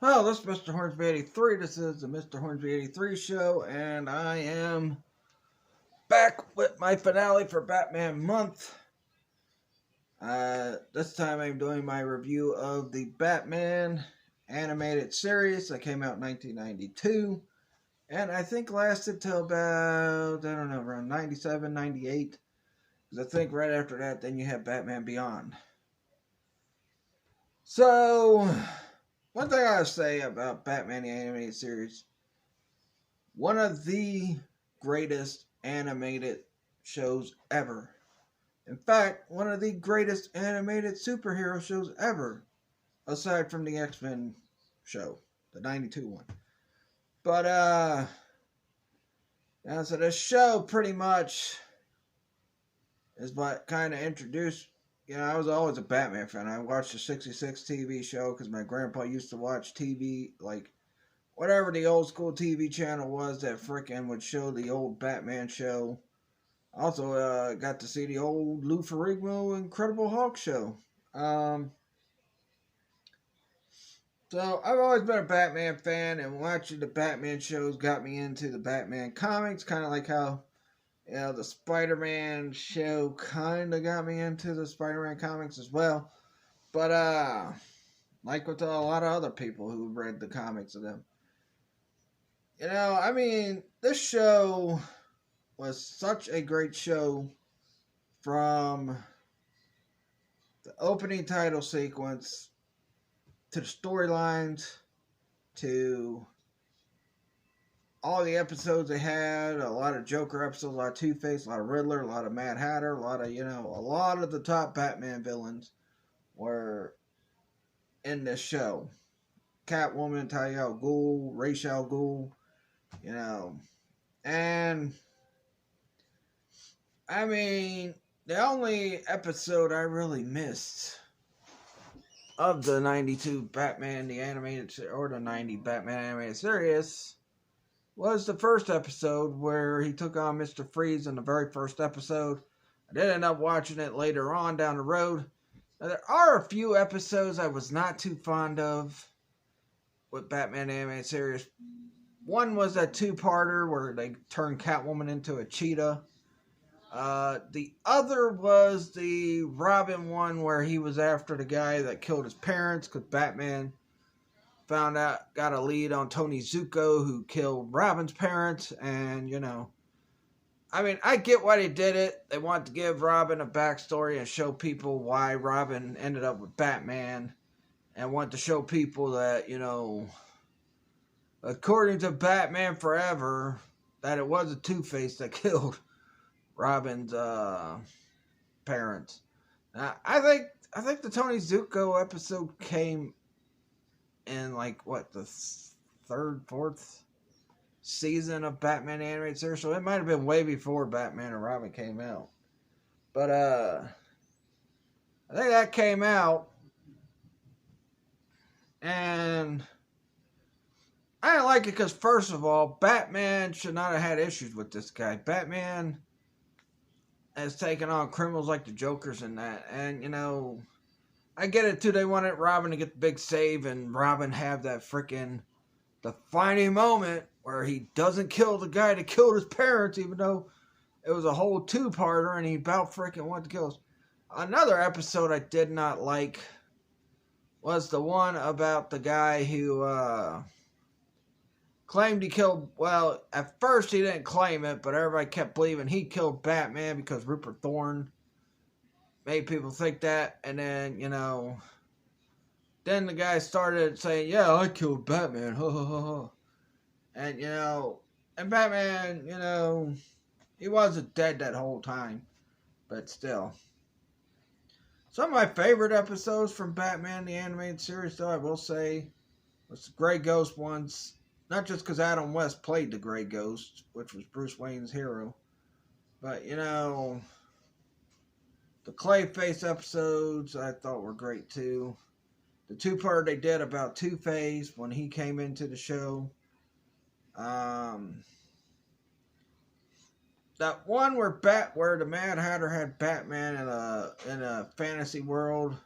Well, this is Mr. Hornsby 83. This is the Mr. Hornsby 83 show, and I am back with my finale for Batman month. This time I'm doing my review of the Batman animated series that came out in 1992, and I think lasted till about, I don't know, around 97, 98. Because I think right after that, then you have Batman Beyond. So, one thing I gotta say about Batman the animated series, one of the greatest animated shows ever. In fact, one of the greatest animated superhero shows ever, aside from the X-Men show, the 92 one. But, yeah, so this show pretty much is what kind of introduced, I was always a Batman fan. I watched the 66 TV show because my grandpa used to watch TV, like, whatever the old school TV channel was that frickin' would show the old Batman show. Also, got to see the old Lou Ferrigno Incredible Hulk show. So I've always been a Batman fan, and watching the Batman shows got me into the Batman comics, kind of like how, the Spider-Man show kind of got me into the Spider-Man comics as well. But, like with a lot of other people who read the comics of them. This show was such a great show from the opening title sequence to the storylines to all the episodes they had. A lot of Joker episodes, a lot of Two-Face, a lot of Riddler, a lot of Mad Hatter, a lot of the top Batman villains were in this show. Catwoman, Talia al Ghul, Ra's al Ghul, and the only episode I really missed of the 92 Batman, the animated, or the 90 Batman animated series, was the first episode where he took on Mr. Freeze in the very first episode. I did end up watching it later on down the road. Now, there are a few episodes I was not too fond of with Batman animated series. One was that two-parter where they turned Catwoman into a cheetah. The other was the Robin one where he was after the guy that killed his parents because Batman got a lead on Tony Zuko who killed Robin's parents. And, I get why they did it. They wanted to give Robin a backstory and show people why Robin ended up with Batman. And want to show people that, according to Batman Forever, that it was a Two-Face that killed Robin's parents. Now, I think the Tony Zuko episode came in the third, fourth season of Batman animated series, so it might have been way before Batman and Robin came out. But I think that came out, and I didn't like it because, first of all, Batman should not have had issues with this guy. Batman has taken on criminals like the Jokers and that. And, I get it, too. They wanted Robin to get the big save and Robin have that freaking defining moment where he doesn't kill the guy that killed his parents, even though it was a whole two-parter and he about freaking wanted to kill us. Another episode I did not like was the one about the guy who claimed he killed, well, at first he didn't claim it, but everybody kept believing he killed Batman because Rupert Thorne made people think that. And then, then the guy started saying, yeah, I killed Batman, ha ha ha ha. And, and Batman, he wasn't dead that whole time, but still. Some of my favorite episodes from Batman the animated series, though, I will say, was the Grey Ghost ones. Not just because Adam West played the Grey Ghost, which was Bruce Wayne's hero. But, the Clayface episodes I thought were great, too. The two-part they did about Two-Face when he came into the show. That one where the Mad Hatter had Batman in a fantasy world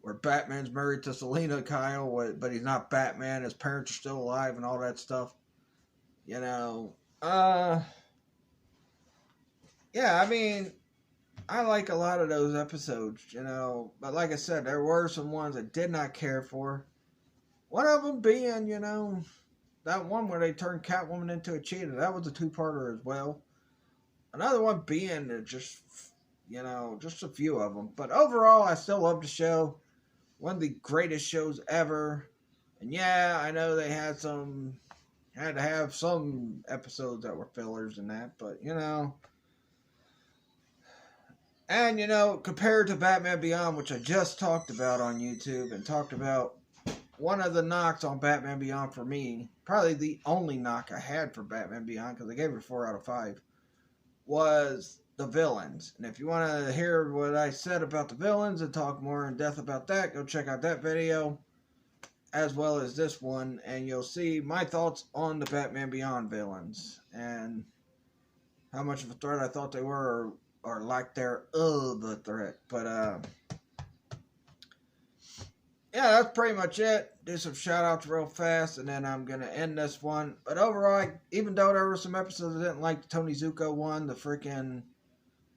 where Batman's married to Selina Kyle, but he's not Batman. His parents are still alive and all that stuff. You know, yeah, I mean, I like a lot of those episodes, you know, but like I said, there were some ones I did not care for. One of them being, you know, that one where they turned Catwoman into a cheetah. That was a two-parter as well. Another one being just, you know, just a few of them. But overall, I still love the show. One of the greatest shows ever. And yeah, I know they had to have some episodes that were fillers and that, but you know. And you know, compared to Batman Beyond, which I just talked about on YouTube and talked about one of the knocks on Batman Beyond for me, probably the only knock I had for Batman Beyond, because I gave it a 4 out of 5, was the villains. And if you want to hear what I said about the villains and talk more in depth about that, go check out that video, as well as this one, and you'll see my thoughts on the Batman Beyond villains, and how much of a threat I thought they were, or lack thereof a threat. But, yeah, that's pretty much it. Do some shout-outs real fast, and then I'm going to end this one. But overall, even though there were some episodes I didn't like, the Tony Zuko one, the freaking...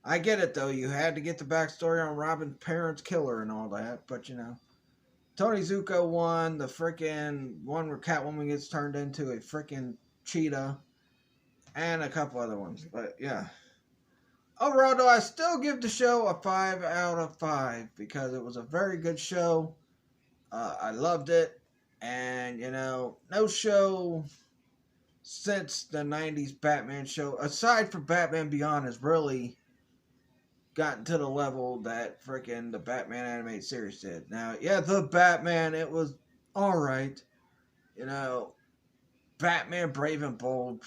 I get it, though. You had to get the backstory on Robin's parents' killer and all that. But, you know. Tony Zuko one, the freaking one where Catwoman gets turned into a freaking cheetah. And a couple other ones. But, yeah. Overall, though, I still give the show a 5 out of 5. Because it was a very good show. I loved it, and, you know, no show since the 90s Batman show, aside from Batman Beyond, has really gotten to the level that freaking the Batman animated series did. Now, yeah, the Batman, it was alright. You know, Batman Brave and Bold,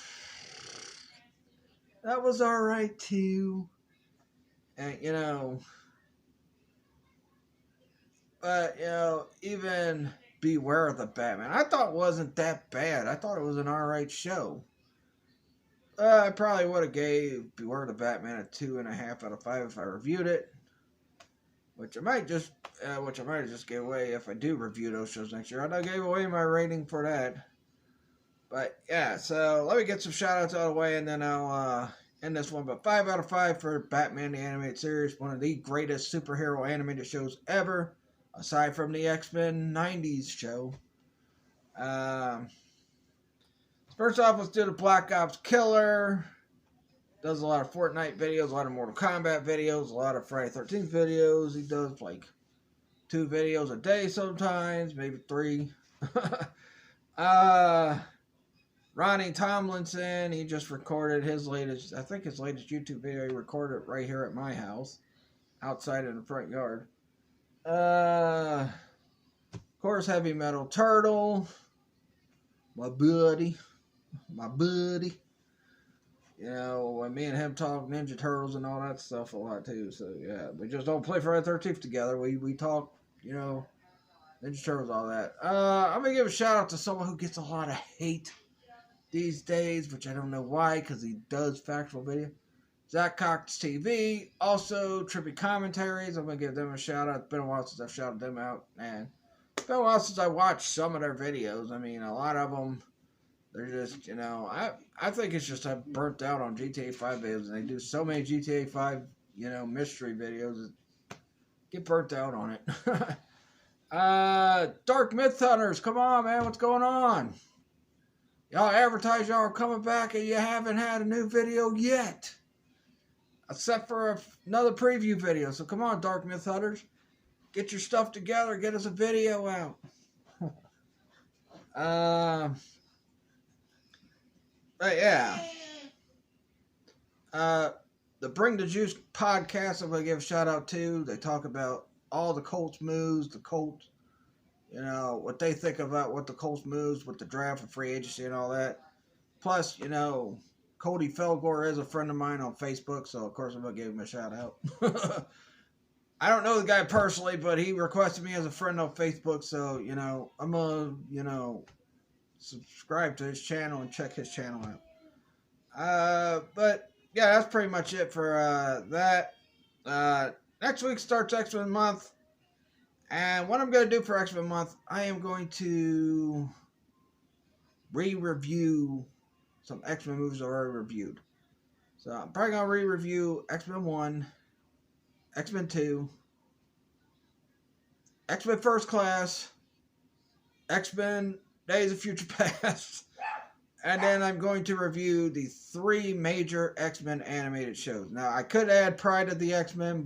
that was alright too. And, you know... But, you know, even Beware of the Batman, I thought wasn't that bad. I thought it was an alright show. I probably would have gave Beware of the Batman a 2.5 out of 5 if I reviewed it. Which I might just, have just gave away if I do review those shows next year. I gave away my rating for that. But, yeah, so let me get some shout-outs out of the way, and then I'll end this one. But 5 out of 5 for Batman the Animated Series, one of the greatest superhero animated shows ever. Aside from the X-Men 90s show. First off, let's do the Black Ops Killer. Does a lot of Fortnite videos, a lot of Mortal Kombat videos, a lot of Friday 13th videos. He does like 2 videos a day sometimes, maybe 3. Ronnie Tomlinson, he just recorded his latest, I think his latest YouTube video, he recorded right here at my house, outside in the front yard. Of course, Heavy Metal Turtle, my buddy, you know, when me and him talk Ninja Turtles and all that stuff a lot too, so yeah, we just don't play Friday 13th together, we talk, you know, Ninja Turtles, all that. I'm gonna give a shout out to someone who gets a lot of hate these days, which I don't know why, because he does factual video. Zach Cox TV, also Trippy Commentaries. I'm going to give them a shout out. It's been a while since I've shouted them out, and it's been a while since I watched some of their videos. I mean, a lot of them, they're just, you know, I think it's just I'm burnt out on GTA 5 videos, and they do so many GTA 5, you know, mystery videos. Get burnt out on it. Dark Myth Hunters, come on, man, what's going on? Y'all advertise y'all are coming back, and you haven't had a new video yet. Except for another preview video. So come on, Dark Myth Hunters. Get your stuff together. Get us a video out. But yeah. The Bring the Juice podcast, I'm going to give a shout out to. They talk about all the Colts moves, the Colts, you know, what they think about what the Colts moves with the draft and free agency and all that. Plus, you know, Cody Felgore is a friend of mine on Facebook, so of course I'm going to give him a shout out. I don't know the guy personally, but he requested me as a friend on Facebook, so, you know, I'm going to, you know, subscribe to his channel and check his channel out. But, yeah, that's pretty much it for that. Next week starts X-Men month, And what I'm going to do for X-Men Month, I am going to re-review some X-Men movies I already reviewed. So I'm probably going to re-review X-Men 1, X-Men 2, X-Men First Class, X-Men Days of Future Past, and then I'm going to review the 3 major X-Men animated shows. Now, I could add Pride of the X-Men,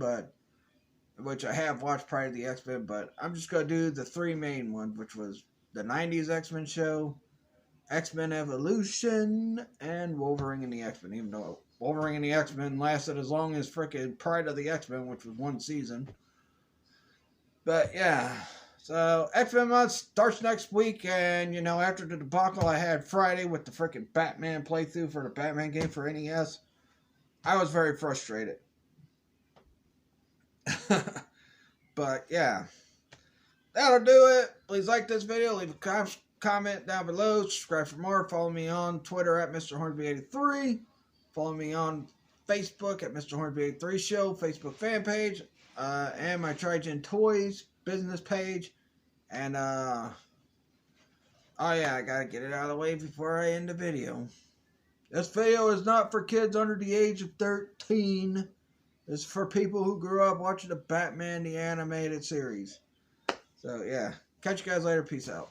which I have watched Pride of the X-Men, but I'm just going to do the 3 main ones, which was the 90s X-Men show, X-Men Evolution, and Wolverine and the X-Men, even though Wolverine and the X-Men lasted as long as frickin' Pride of the X-Men, which was 1 season. But yeah, so X-Men Month starts next week, and after the debacle I had Friday with the frickin' Batman playthrough for the Batman game for NES, I was very frustrated. But yeah, that'll do it. Please like this video, leave a comment down below, subscribe for more, follow me on Twitter at Mr. Hornsby83, follow me on Facebook at Mr. Hornsby83 Show, Facebook fan page, and my Trigen Toys business page, and oh yeah, I gotta get it out of the way before I end the video. This video is not for kids under the age of 13. It's for people who grew up watching the Batman the Animated Series. So yeah, catch you guys later. Peace out.